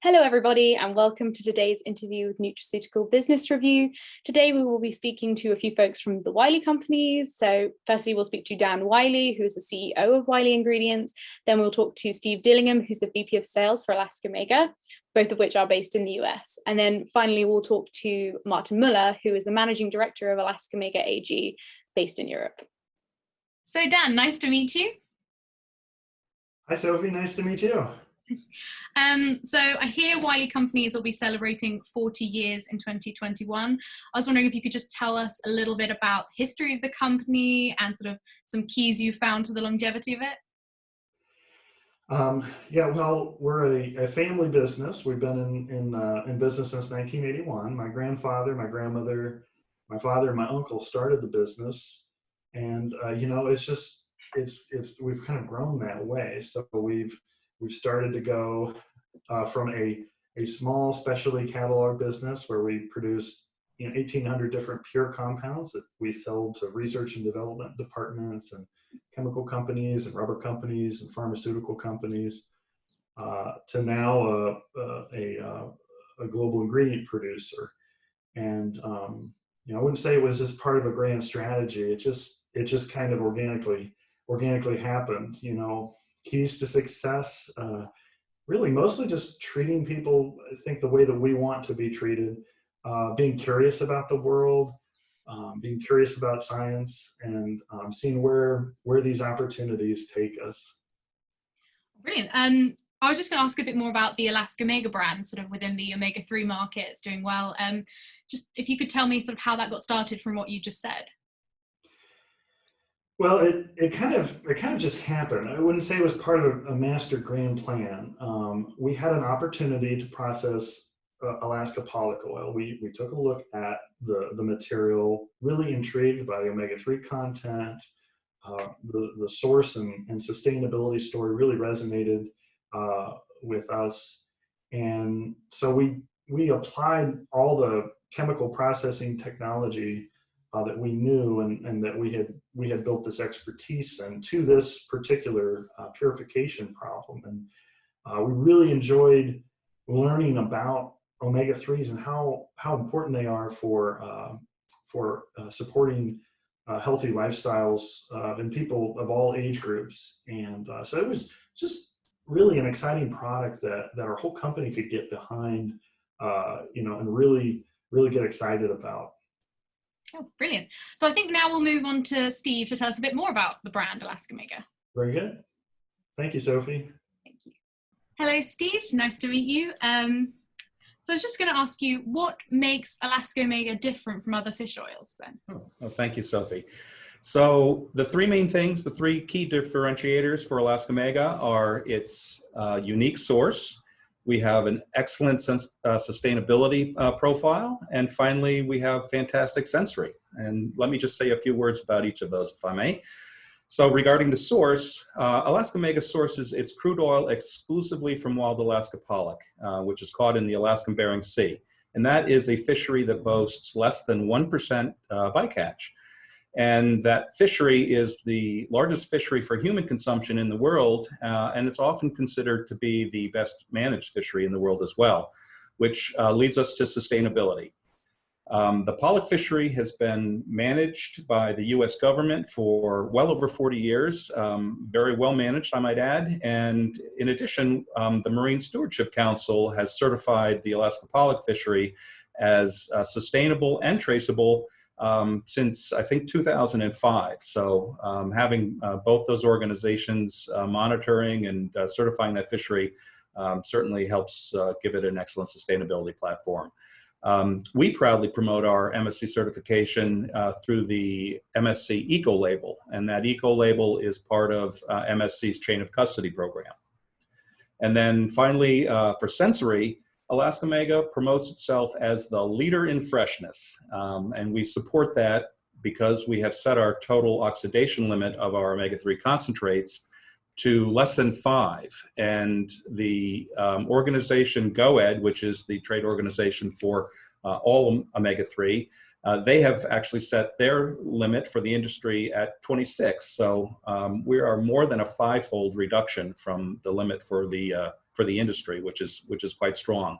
Hello everybody and welcome to today's interview with Nutraceutical Business Review. Today we will be speaking to a few folks from the Wiley companies. So firstly we'll speak to Dan Wiley, who is the CEO of Wiley Ingredients. Then we'll talk to Steve Dillingham, who's the VP of Sales for Alaska Mega, both of which are based in the US. And then finally we'll talk to Martin Muller, who is the Managing Director of Alaska Mega AG, based in Europe. So Dan, nice to meet you. Hi Sophie, nice to meet you. So I hear Wiley companies will be celebrating 40 years in 2021. I was wondering if you could just tell us a little bit about the history of the company and sort of some keys you found to the longevity of it. Yeah, well, we're a family business. We've been in business since 1981. My grandfather, my grandmother, my father, and my uncle started the business, and we've kind of grown that way. So we've started to go from a small specialty catalog business where we produced 1,800 different pure compounds that we sold to research and development departments and chemical companies and rubber companies and pharmaceutical companies, to now a global ingredient producer. And I wouldn't say it was just part of a grand strategy. It just kind of organically happened. Keys to success, really mostly just treating people, I think, the way that we want to be treated, being curious about the world, being curious about science, and seeing where these opportunities take us. Brilliant. I was just going to ask a bit more about the Alaska Mega brand, sort of within the omega-3 market. It's doing well. Just if you could tell me sort of how that got started from what you just said. Well, it kind of just happened. I wouldn't say it was part of a master grand plan. We had an opportunity to process Alaska pollock oil. We took a look at the material, really intrigued by the omega-3 content. The source and sustainability story really resonated with us, and so we applied all the chemical processing technology that we knew and that we had built this expertise to this particular purification problem. And we really enjoyed learning about omega-3s and how important they are for supporting healthy lifestyles in people of all age groups. And so it was just really an exciting product that our whole company could get behind, and really get excited about. Oh, brilliant. So I think now we'll move on to Steve to tell us a bit more about the brand Alaska Mega. Very good. Thank you, Sophie. Thank you. Hello, Steve. Nice to meet you. So I was just going to ask you, what makes Alaska Mega different from other fish oils then? Oh, thank you, Sophie. So the three main things, the three key differentiators for Alaska Mega are its unique source. We have an excellent sustainability profile. And finally, we have fantastic sensory. And let me just say a few words about each of those, if I may. So regarding the source, Alaska Mega sources its crude oil exclusively from wild Alaska pollock, which is caught in the Alaskan Bering Sea. And that is a fishery that boasts less than 1% bycatch. And that fishery is the largest fishery for human consumption in the world, and it's often considered to be the best managed fishery in the world as well, which leads us to sustainability. The pollock fishery has been managed by the US government for well over 40 years, very well managed, I might add. And in addition, the Marine Stewardship Council has certified the Alaska pollock fishery as sustainable and traceable since I think 2005. So having both those organizations monitoring and certifying that fishery certainly helps give it an excellent sustainability platform. We proudly promote our MSC certification through the MSC Eco Label, and that Eco Label is part of MSC's Chain of Custody program. And then finally, for sensory, Alaska Mega promotes itself as the leader in freshness, and we support that because we have set our total oxidation limit of our omega-3 concentrates to less than 5. And the organization GOED, which is the trade organization for all omega-3, they have actually set their limit for the industry at 26. So we are more than a 5-fold reduction from the limit for the for the industry, which is quite strong.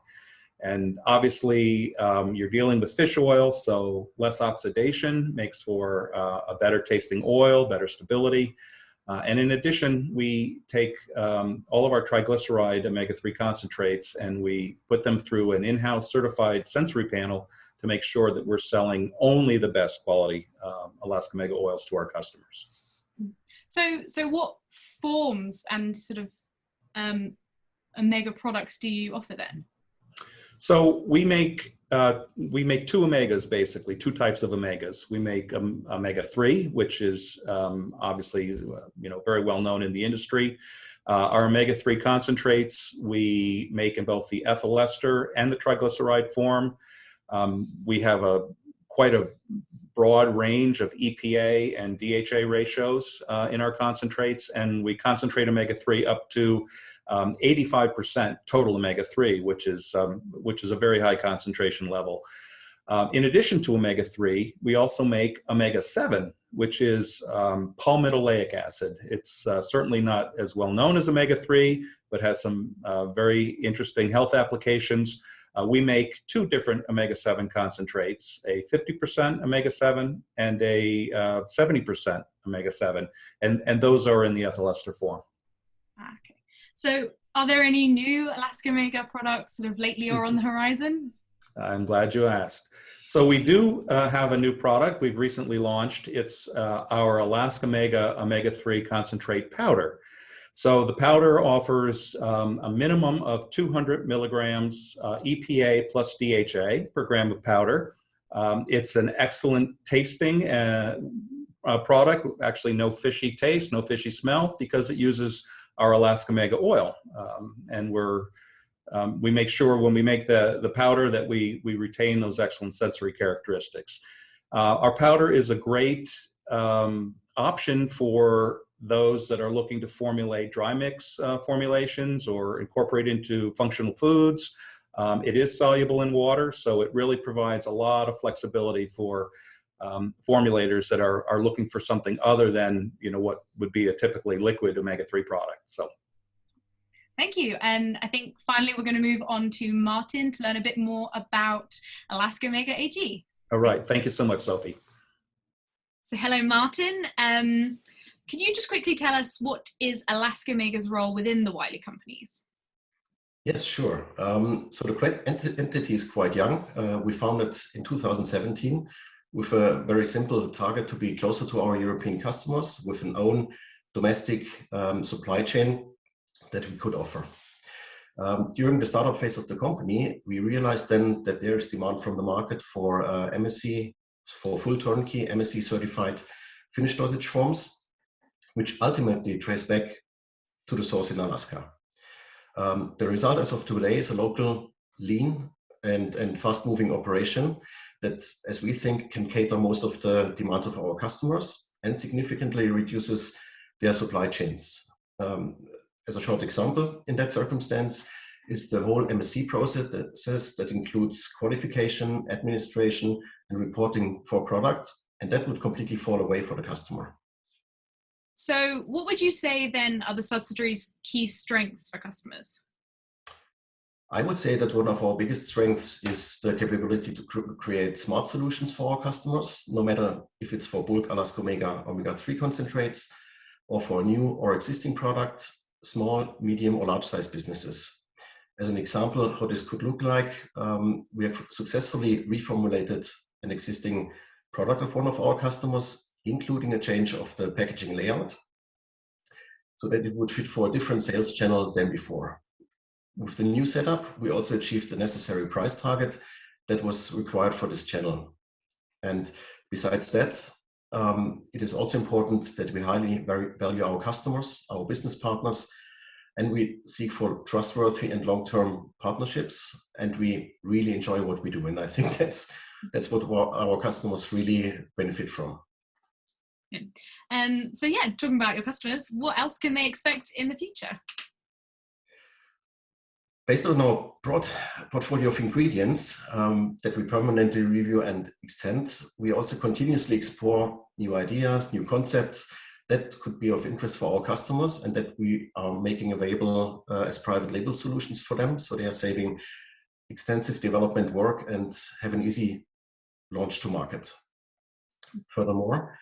And obviously, you're dealing with fish oil, so less oxidation makes for a better tasting oil, better stability. And in addition, we take all of our triglyceride omega-3 concentrates and we put them through an in-house certified sensory panel to make sure that we're selling only the best quality Alaska Mega oils to our customers. So what forms and sort of omega products do you offer then? So we make two omegas, basically, two types of omegas. We make omega-3, which is obviously very well known in the industry. Our omega-3 concentrates we make in both the ethyl ester and the triglyceride form. We have quite a broad range of EPA and DHA ratios in our concentrates, and we concentrate omega-3 up to 85% total omega-3, which is a very high concentration level. In addition to omega-3, we also make omega-7, which is palmitoleic acid. It's certainly not as well known as omega-3, but has some very interesting health applications. We make two different omega-7 concentrates, a 50% omega-7 and a 70% omega-7, and those are in the ethyl ester form. Okay. So are there any new Alaska Mega products sort of lately or on the horizon? I'm glad you asked. So we do have a new product we've recently launched. It's our Alaska Mega omega-3 concentrate powder. So the powder offers a minimum of 200 milligrams EPA plus DHA per gram of powder. It's an excellent tasting product, actually no fishy taste, no fishy smell, because it uses our Alaska Mega oil. And we make sure when we make the powder that we retain those excellent sensory characteristics. Our powder is a great option for those that are looking to formulate dry mix formulations or incorporate into functional foods. It is soluble in water, so it really provides a lot of flexibility for formulators that are looking for something other than what would be a typically liquid omega-3 product. So, thank you. And I think finally we're going to move on to Martin to learn a bit more about Alaska Mega AG. All right. Thank you so much, Sophie. So hello, Martin. Could you just quickly tell us what is Alaska Mega's role within the Wiley companies? Yes, sure. So the entity is quite young. We founded in 2017 with a very simple target to be closer to our European customers with an own domestic supply chain that we could offer. During the startup phase of the company, we realized then that there is demand from the market for MSC, for full turnkey MSC certified finished dosage forms, which ultimately trace back to the source in Alaska. The result as of today is a local, lean and fast-moving operation that, as we think, can cater most of the demands of our customers and significantly reduces their supply chains. As a short example in that circumstance is the whole MSC process that includes qualification, administration, and reporting for products, and that would completely fall away for the customer. So what would you say then are the subsidiary's key strengths for customers? I would say that one of our biggest strengths is the capability to create smart solutions for our customers, no matter if it's for bulk Alaska omega-3 concentrates or for a new or existing product, small, medium, or large-sized businesses. As an example, how this could look like, we have successfully reformulated an existing product of one of our customers, including a change of the packaging layout, so that it would fit for a different sales channel than before. With the new setup, we also achieved the necessary price target that was required for this channel. And besides that, it is also important that we highly value our customers, our business partners, and we seek for trustworthy and long-term partnerships, and we really enjoy what we do. And I think that's what our customers really benefit from. So yeah, talking about your customers, what else can they expect in the future? Based on our broad portfolio of ingredients that we permanently review and extend, we also continuously explore new ideas, new concepts that could be of interest for our customers and that we are making available as private label solutions for them. So they are saving extensive development work and have an easy launch to market. Furthermore,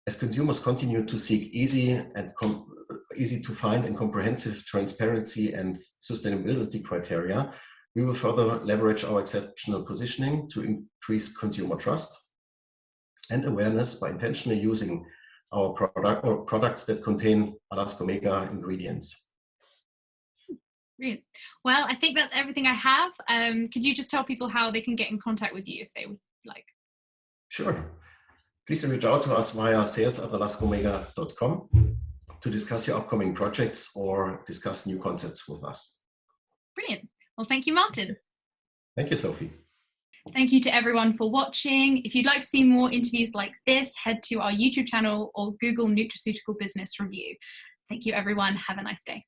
as consumers continue to seek easy to find and comprehensive transparency and sustainability criteria, we will further leverage our exceptional positioning to increase consumer trust and awareness by intentionally using our products that contain Alaska Omega ingredients. Brilliant. Well, I think that's everything I have. Could you just tell people how they can get in contact with you if they would like? Sure. Please reach out to us via sales@alaskaomega.com to discuss your upcoming projects or discuss new concepts with us. Brilliant. Well, thank you, Martin. Thank you, Sophie. Thank you to everyone for watching. If you'd like to see more interviews like this, head to our YouTube channel or Google Nutraceutical Business Review. Thank you, everyone. Have a nice day.